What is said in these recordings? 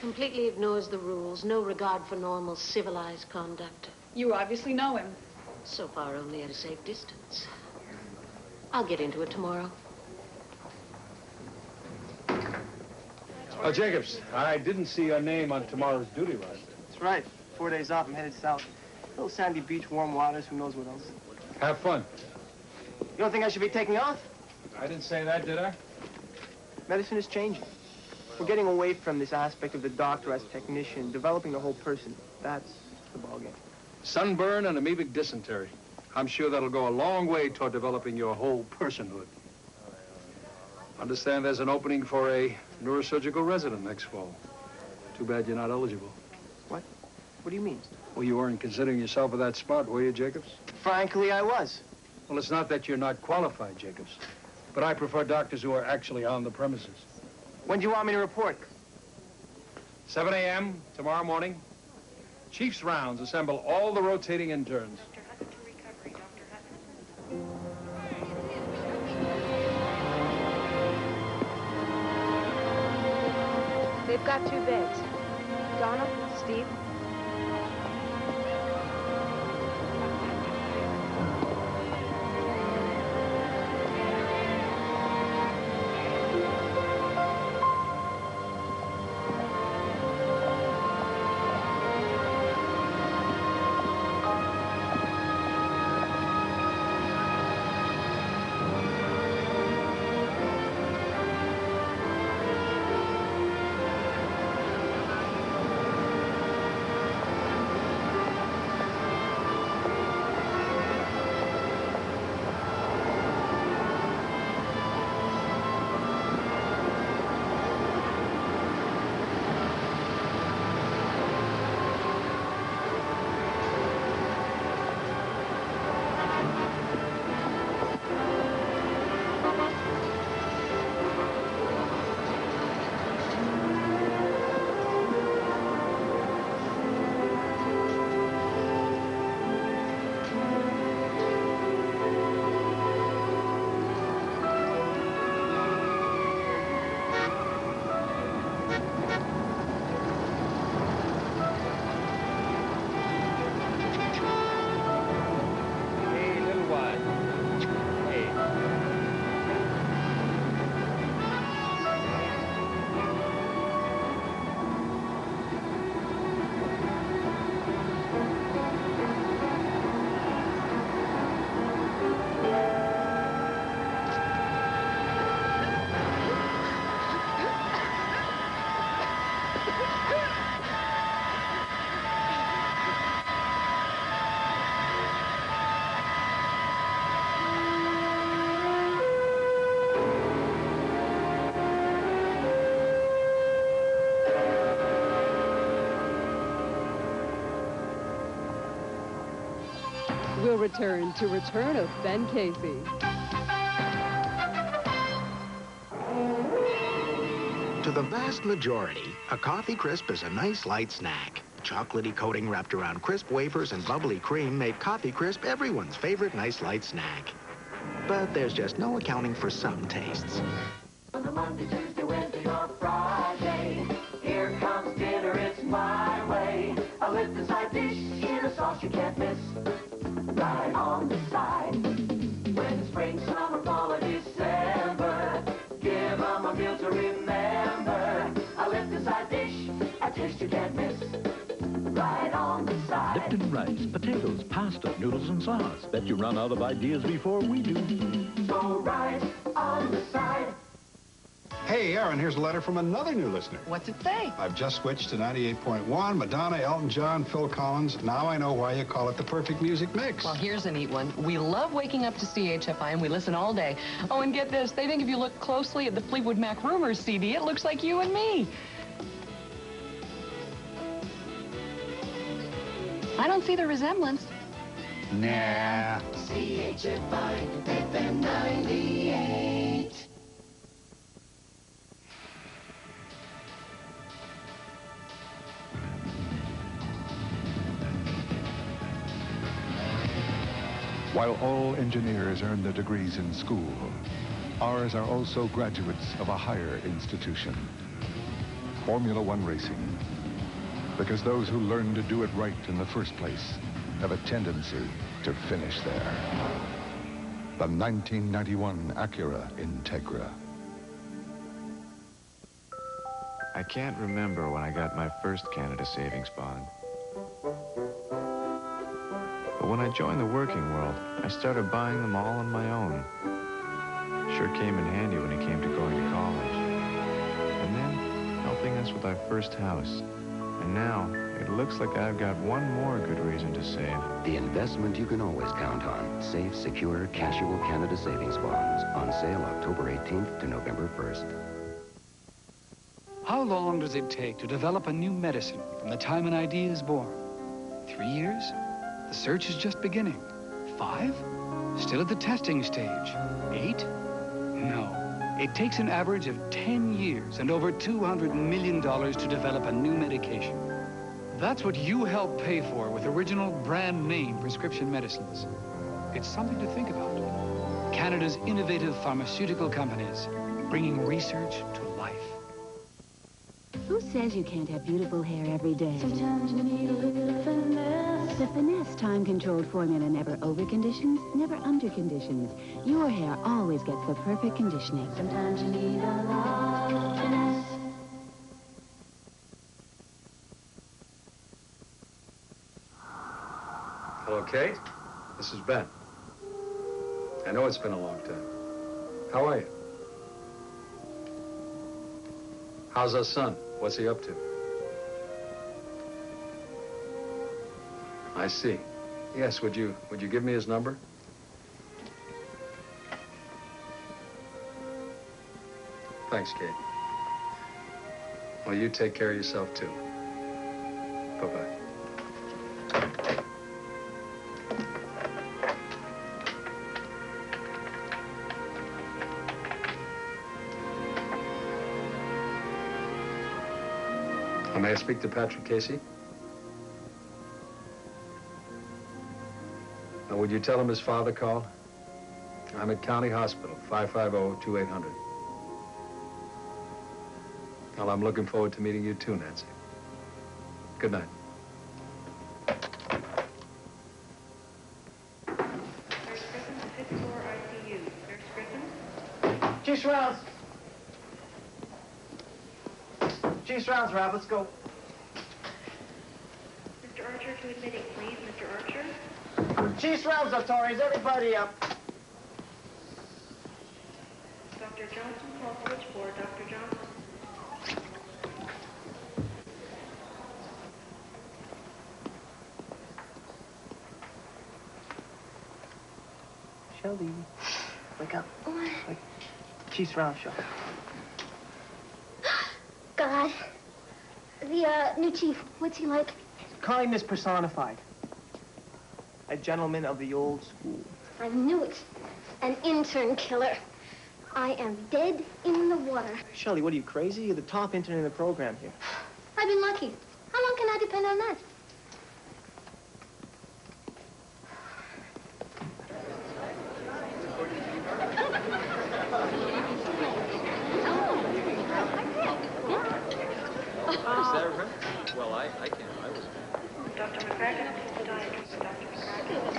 Completely ignores the rules, no regard for normal, civilized conduct. You obviously know him. So far, only at a safe distance. I'll get into it tomorrow. Oh, Jacobs, I didn't see your name on tomorrow's duty roster. That's right. 4 days off, I'm headed south. Little sandy beach, warm waters, who knows what else. Have fun. You don't think I should be taking off? I didn't say that, did I? Medicine is changing. We're getting away from this aspect of the doctor as technician, developing the whole person. That's the ballgame. Sunburn and amoebic dysentery. I'm sure that'll go a long way toward developing your whole personhood. Understand there's an opening for a neurosurgical resident next fall. Too bad you're not eligible. What? What do you mean? Well, you weren't considering yourself for that spot, were you, Jacobs? Frankly, I was. Well, it's not that you're not qualified, Jacobs, but I prefer doctors who are actually on the premises. When do you want me to report? 7 a.m. tomorrow morning. Chief's rounds assemble all the rotating interns. They've got 2 beds. Donna, Steve. We'll return to Return of Ben Casey. To the vast majority, a coffee crisp is a nice light snack. Chocolatey coating wrapped around crisp wafers and bubbly cream made Coffee Crisp everyone's favorite nice light snack. But there's just no accounting for some tastes. On the Monday, Tuesday, Wednesday, or Friday, here comes dinner, it's my way. A lift the side dish in a sauce you can't miss. Right on the side. When it's spring, summer, fall, or December, give them a meal to remember. A lift the side dish, a taste you can't miss. Right on the side. Dipped in rice, potatoes, pasta, noodles, and sauce. Bet you run out of ideas before we do. So right on the side. Hey, Aaron, here's a letter from another new listener. What's it say? I've just switched to 98.1, Madonna, Elton John, Phil Collins. Now I know why you call it the perfect music mix. Well, here's a neat one. We love waking up to CHFI, and we listen all day. Oh, and get this. They think if you look closely at the Fleetwood Mac Rumors CD, it looks like you and me. I don't see the resemblance. Nah. CHFI FM 98. While all engineers earn their degrees in school, ours are also graduates of a higher institution. Formula One racing. Because those who learn to do it right in the first place have a tendency to finish there. The 1991 Acura Integra. I can't remember when I got my first Canada Savings Bond. But when I joined the working world, I started buying them all on my own. Sure came in handy when it came to going to college. And then helping us with our first house. And now, it looks like I've got one more good reason to save. The investment you can always count on. Safe, secure, casual Canada Savings Bonds. On sale October 18th to November 1st. How long does it take to develop a new medicine from the time an idea is born? 3 years? The search is just beginning. 5? Still at the testing stage. 8? No. It takes an average of 10 years and over $200 million to develop a new medication. That's what you help pay for with original brand name prescription medicines. It's something to think about. Canada's innovative pharmaceutical companies, bringing research to life. Who says you can't have beautiful hair every day? Sometimes you need a little finesse. The Finesse time-controlled formula never over-conditions, never under-conditions. Your hair always gets the perfect conditioning. Sometimes you need a lot of finesse. Hello, Kate. This is Ben. I know it's been a long time. How are you? How's our son? What's he up to? I see. Yes, would you give me his number? Thanks, Kate. Well, you take care of yourself, too. Bye-bye. May I speak to Patrick Casey? Now, would you tell him his father called? I'm at County Hospital, 550-2800. Well, I'm looking forward to meeting you too, Nancy. Good night. Chief Rounds. Chief Rounds, Rob, let's go. Mr. Archer to admitting, please. Mr. Archer. Chief Rounds, authorities, everybody up. Dr. Johnson, call switchboard. Dr. Johnson. Shelby, wake up. Wake. Chief Rounds, show. God. The, new chief, what's he like? Kindness personified. A gentleman of the old school. I knew it. An intern killer. I am dead in the water. Shelley, what are you, crazy? You're the top intern in the program here. I've been lucky. How long can I depend on that? Is that right? Well, I can't. I was. Dr. McCracken, podiatrist. Dr. McCracken.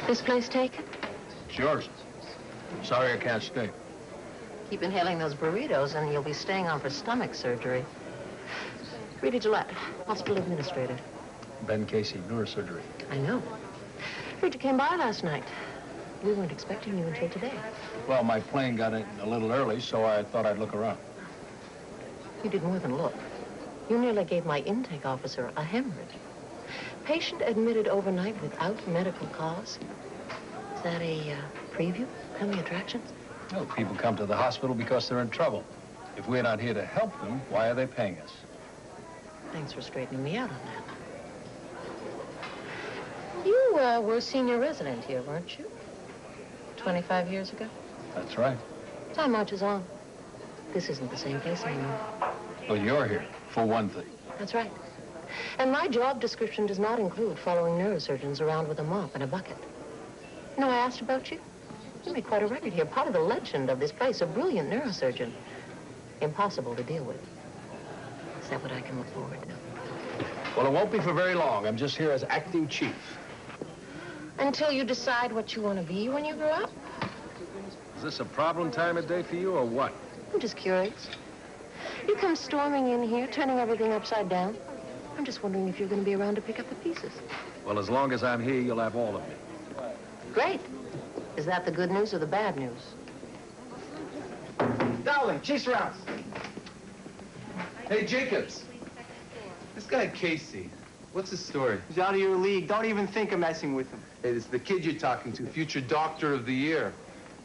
This place taken? It's yours. Sorry I can't stay. Keep inhaling those burritos and you'll be staying on for stomach surgery. Rita Gillette, hospital administrator. Ben Casey, neurosurgery. I know. Rita came by last night. We weren't expecting you until today. Well, my plane got in a little early, so I thought I'd look around. You did more than look. You nearly gave my intake officer a hemorrhage. Patient admitted overnight without medical cause. Is that a preview? Coming attractions? No, people come to the hospital because they're in trouble. If we're not here to help them, why are they paying us? Thanks for straightening me out on that. You were a senior resident here, weren't you? 25 years ago? That's right. Time marches on. This isn't the same place anymore. Well, you're here, for one thing. That's right. And my job description does not include following neurosurgeons around with a mop and a bucket. You know, I asked about you. You made quite a record here. Part of the legend of this place, a brilliant neurosurgeon. Impossible to deal with. Is that what I can look forward to? Well, it won't be for very long. I'm just here as acting chief. Until you decide what you want to be when you grow up? Is this a problem time of day for you, or what? I'm just curious. You come storming in here, turning everything upside down. I'm just wondering if you're going to be around to pick up the pieces. Well, as long as I'm here, you'll have all of me. Great. Is that the good news or the bad news? Dowling, Chief's rounds. Hey, Jacobs. This guy Casey, what's his story? He's out of your league. Don't even think of messing with him. Hey, it's the kid you're talking to, future doctor of the year.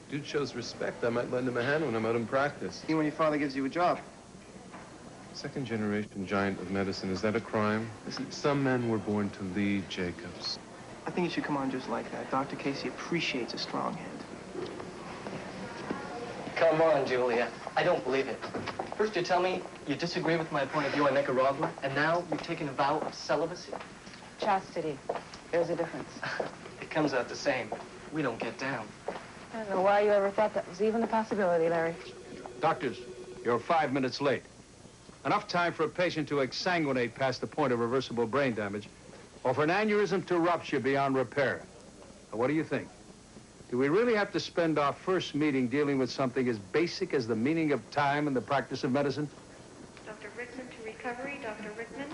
Dude shows respect. I might lend him a hand when I'm out in practice. See when your father gives you a job. Second generation giant of medicine, is that a crime? Listen, some men were born to lead, Jacobs. I think it should come on just like that. Dr. Casey appreciates a strong hand. Come on, Julia. I don't believe it. First you tell me you disagree with my point of view on Nicaragua, and now you've taken a vow of celibacy. Chastity. There's a difference. It comes out the same. We don't get down. I don't know why you ever thought that was even a possibility, Larry. Doctors, you're 5 minutes late. Enough time for a patient to exsanguinate past the point of reversible brain damage, or for an aneurysm to rupture beyond repair. Now, what do you think? Do we really have to spend our first meeting dealing with something as basic as the meaning of time and the practice of medicine? Dr. Rickman to recovery. Dr. Rickman.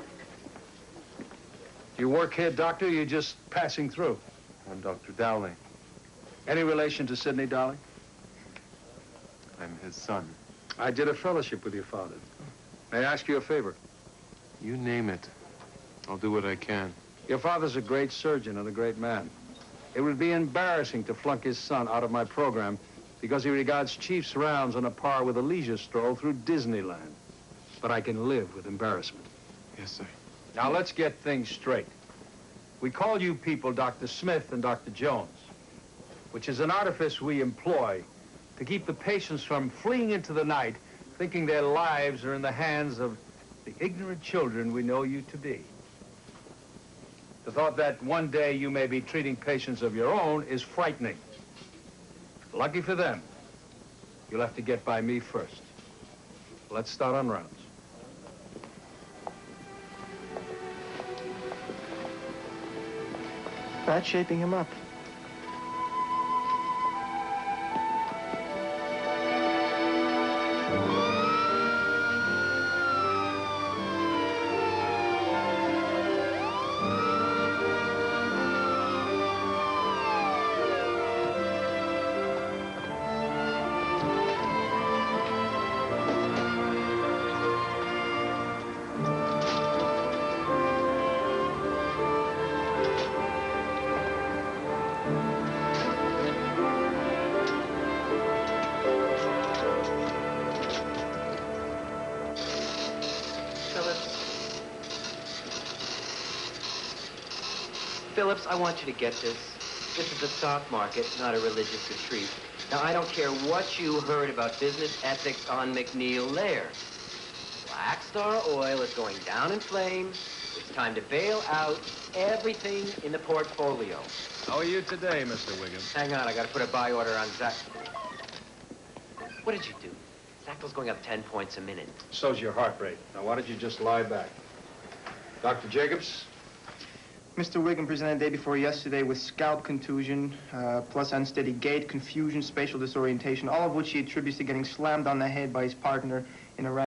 You work here, doctor, or you're just passing through? I'm Dr. Dowling. Any relation to Sidney Dowling? I'm his son. I did a fellowship with your father. May I ask you a favor? You name it. I'll do what I can. Your father's a great surgeon and a great man. It would be embarrassing to flunk his son out of my program because he regards Chief's rounds on a par with a leisure stroll through Disneyland. But I can live with embarrassment. Yes, sir. Now, let's get things straight. We call you people Dr. Smith and Dr. Jones, which is an artifice we employ to keep the patients from fleeing into the night thinking their lives are in the hands of the ignorant children we know you to be. The thought that one day you may be treating patients of your own is frightening. Lucky for them, you'll have to get by me first. Let's start on rounds. That's shaping him up. Phillips, I want you to get this. This is a stock market, not a religious retreat. Now, I don't care what you heard about business ethics on McNeil Lair. Black Star Oil is going down in flames. It's time to bail out everything in the portfolio. How are you today, Mr. Wiggins? Hang on, I gotta put a buy order on Zac. What did you do? Zackel's going up 10 points a minute. So's your heart rate. Now, why don't you just lie back? Dr. Jacobs? Mr. Wiggin presented the day before yesterday with scalp contusion, plus unsteady gait, confusion, spatial disorientation, all of which he attributes to getting slammed on the head by his partner in a